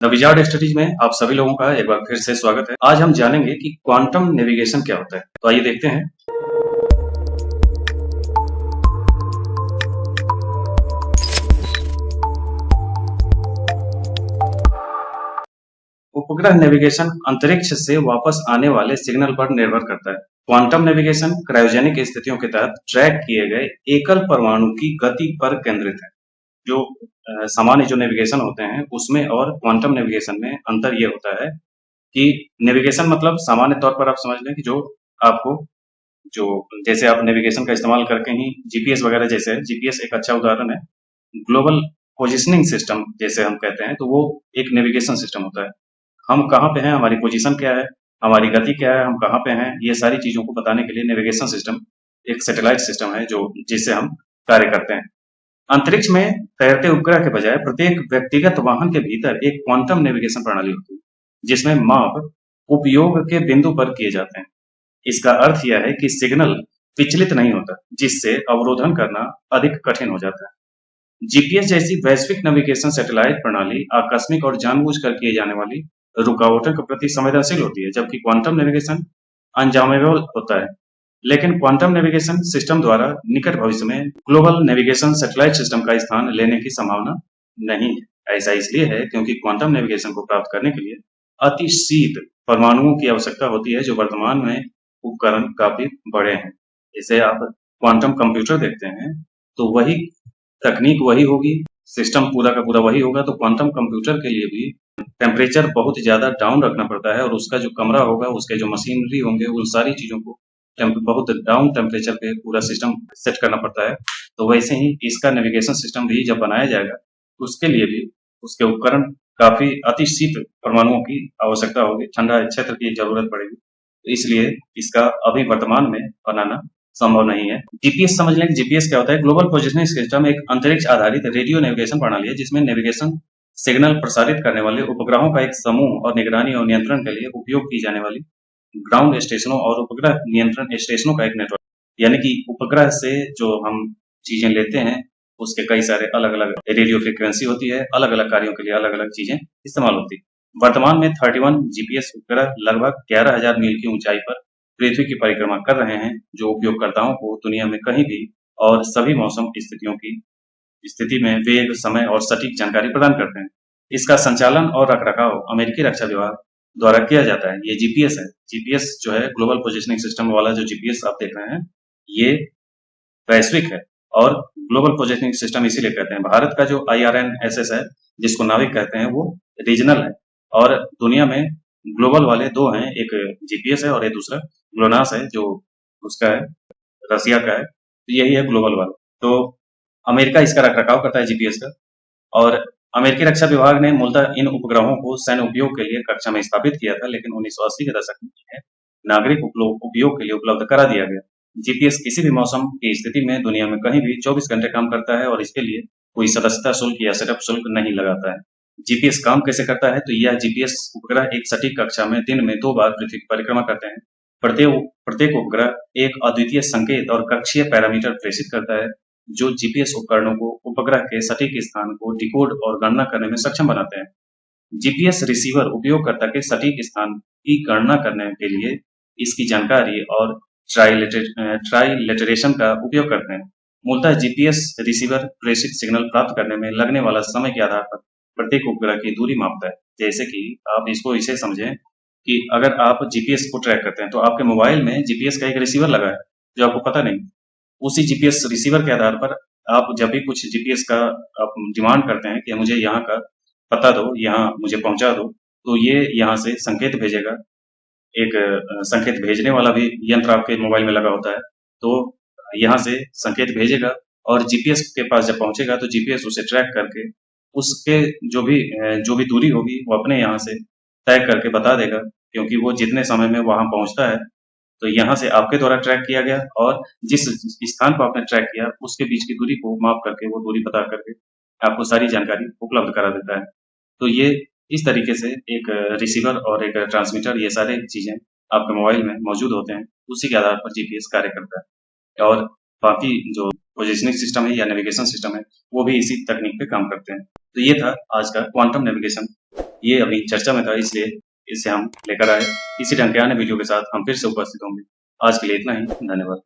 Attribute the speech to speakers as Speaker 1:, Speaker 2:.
Speaker 1: The wizard studies में आप सभी लोगों का एक बार फिर से स्वागत है। आज हम जानेंगे कि क्वांटम नेविगेशन क्या होता है। तो आइए देखते हैं। उपग्रह नेविगेशन अंतरिक्ष से वापस आने वाले सिग्नल पर निर्भर करता है। क्वांटम नेविगेशन क्रायोजेनिक स्थितियों के तहत ट्रैक किए गए एकल परमाणु की गति पर केंद्रित है। जो सामान्य जो नेविगेशन होते हैं उसमें और क्वांटम नेविगेशन में अंतर ये होता है कि नेविगेशन मतलब सामान्य तौर पर आप समझ लें कि जो आपको जो जैसे आप नेविगेशन का इस्तेमाल करके ही जीपीएस वगैरह जैसे जीपीएस एक अच्छा उदाहरण है। ग्लोबल पोजिशनिंग सिस्टम जैसे हम कहते हैं तो वो एक नेविगेशन सिस्टम होता है। हम कहाँ पे हैं, हमारी पोजीशन क्या है, हमारी गति क्या है, हम कहाँ पे हैं, ये सारी चीजों को बताने के लिए नेविगेशन सिस्टम एक सैटेलाइट सिस्टम है जो जिससे हम कार्य करते हैं। अंतरिक्ष में तैरते उपग्रह के बजाय प्रत्येक व्यक्तिगत वाहन के भीतर एक क्वांटम नेविगेशन प्रणाली होती है जिसमें माप उपयोग के बिंदु पर किए जाते हैं। इसका अर्थ यह है कि सिग्नल विचलित नहीं होता, जिससे अवरोधन करना अधिक कठिन हो जाता है। जीपीएस जैसी वैश्विक नेविगेशन सैटेलाइट प्रणाली आकस्मिक और जानबूझकर किए जाने वाली रुकावटों के प्रति संवेदनशील होती है, जबकि क्वांटम नेविगेशन अनजामेबल होता है। लेकिन क्वांटम नेविगेशन सिस्टम द्वारा निकट भविष्य में ग्लोबल नेविगेशन सैटेलाइट सिस्टम का स्थान लेने की संभावना नहीं है। ऐसा इसलिए है क्योंकि क्वांटम नेविगेशन को प्राप्त करने के लिए अति शीत परमाणुओं की आवश्यकता होती है, जो वर्तमान में उपकरण काफी बड़े हैं। जैसे आप क्वांटम कंप्यूटर देखते हैं तो वही तकनीक वही होगी, सिस्टम पूरा का पूरा वही होगा। तो क्वांटम कंप्यूटर के लिए भी टेम्परेचर बहुत ज्यादा डाउन रखना पड़ता है और उसका जो कमरा होगा, उसके जो मशीनरी होंगे, उन सारी चीजों को बहुत डाउन टेम्परेचर पे पूरा सिस्टम सेट करना पड़ता है। तो वैसे ही इसका नेविगेशन सिस्टम भी जब बनाया जाएगा उसके लिए भी उसके उपकरण काफी अति शीत परमाणुओं की आवश्यकता होगी, ठंडा क्षेत्र की जरूरत पड़ेगी। तो इसलिए इसका अभी वर्तमान में बनाना संभव नहीं है। जीपीएस समझ लें कि जीपीएस क्या होता है। ग्लोबल पोजिशनिंग सिस्टम एक अंतरिक्ष आधारित रेडियो नेविगेशन प्रणाली है जिसमें नेविगेशन सिग्नल प्रसारित करने वाले उपग्रहों का एक समूह और निगरानी और नियंत्रण के लिए उपयोग की जाने वाली ग्राउंड स्टेशनों और उपग्रह नियंत्रण स्टेशनों का एक नेटवर्क। यानी कि उपग्रह से जो हम चीजें लेते हैं उसके कई सारे अलग अलग रेडियो फ्रीक्वेंसी होती है, अलग अलग कार्यों के लिए अलग अलग चीजें इस्तेमाल होती है। वर्तमान में 31 जीपीएस उपग्रह लगभग 11,000 मील की ऊंचाई पर पृथ्वी की परिक्रमा कर रहे हैं, जो उपयोगकर्ताओं को दुनिया में कहीं भी और सभी मौसम स्थितियों की स्थिति में वेग, समय और सटीक जानकारी प्रदान करते हैं। इसका संचालन और रखरखाव अमेरिकी रक्षा विभाग द्वारा किया जाता है। ये जीपीएस है। जीपीएस जो है ग्लोबल पोजिशनिंग सिस्टम वाला जो जीपीएस आप देख रहे हैं ये वैश्विक है और ग्लोबल पोजिशनिंग सिस्टम इसीलिए कहते हैं। भारत का जो IRNSS है जिसको नाविक कहते हैं वो रीजनल है और दुनिया में ग्लोबल वाले दो हैं, एक जीपीएस है और एक दूसरा ग्लोनास है जो उसका है, रसिया का है। तो यही है ग्लोबल वाला। तो अमेरिका इसका रखरखाव करता है जीपीएस का और अमेरिकी रक्षा विभाग ने मूलतः इन उपग्रहों को सैन्य उपयोग के लिए कक्षा में स्थापित किया था, लेकिन 1980 के दशक में इन्हें नागरिक उपयोग के लिए उपलब्ध करा दिया गया। जीपीएस किसी भी मौसम की स्थिति में दुनिया में कहीं भी 24 घंटे काम करता है और इसके लिए कोई सदस्यता शुल्क या सेटअप शुल्क नहीं लगाता है। जीपीएस काम कैसे करता है? तो यह जीपीएस उपग्रह एक सटीक कक्षा में दिन में 2 बार पृथ्वी की परिक्रमा करते हैं। प्रत्येक उपग्रह एक अद्वितीय संकेत और कक्षीय पैरामीटर प्रेषित करता है जो जीपीएस उपकरणों को उपग्रह के सटीक स्थान को डिकोड और गणना करने में सक्षम बनाते हैं। जीपीएस रिसीवर उपयोगकर्ता के सटीक स्थान की गणना करने के लिए इसकी जानकारी और ट्राइलेटरेशन का उपयोग करते हैं। मूलतः जीपीएस रिसीवर प्रेषित सिग्नल प्राप्त करने में लगने वाला समय के आधार पर प्रत्येक उपग्रह की दूरी मापता है। जैसे कि आप इसको इसे समझें कि अगर आप जीपीएस को ट्रैक करते हैं तो आपके मोबाइल में जीपीएस का एक रिसीवर लगा है जो आपको पता नहीं। उसी जीपीएस रिसीवर के आधार पर आप जब भी कुछ जीपीएस का आप डिमांड करते हैं कि मुझे यहाँ का पता दो, यहाँ मुझे पहुंचा दो, तो ये यहाँ से संकेत भेजेगा। एक संकेत भेजने वाला भी यंत्र आपके मोबाइल में लगा होता है, तो यहाँ से संकेत भेजेगा और जीपीएस के पास जब पहुंचेगा तो जीपीएस उसे ट्रैक करके उसके जो भी दूरी होगी वो अपने यहाँ से तय करके बता देगा, क्योंकि वो जितने समय में वहां पहुंचता है तो यहाँ से आपके द्वारा ट्रैक किया गया और जिस स्थान पर आपने ट्रैक किया उसके बीच की दूरी को माप करके वो दूरी पता करके आपको सारी जानकारी उपलब्ध करा देता है। तो ये इस तरीके से एक रिसीवर और एक ट्रांसमीटर ये सारे चीजें आपके मोबाइल में मौजूद होते हैं, उसी के आधार पर जीपीएस कार्य करता है और बाकी जो पोजिशनिंग सिस्टम है या नेविगेशन सिस्टम है वो भी इसी तकनीक पे काम करते हैं। तो ये था आज का क्वांटम नेविगेशन। ये अभी चर्चा में था, इसलिए इसे हम लेकर आए। इसी ढंग के अन्य वीडियो के साथ हम फिर से उपस्थित होंगे। आज के लिए इतना ही, धन्यवाद।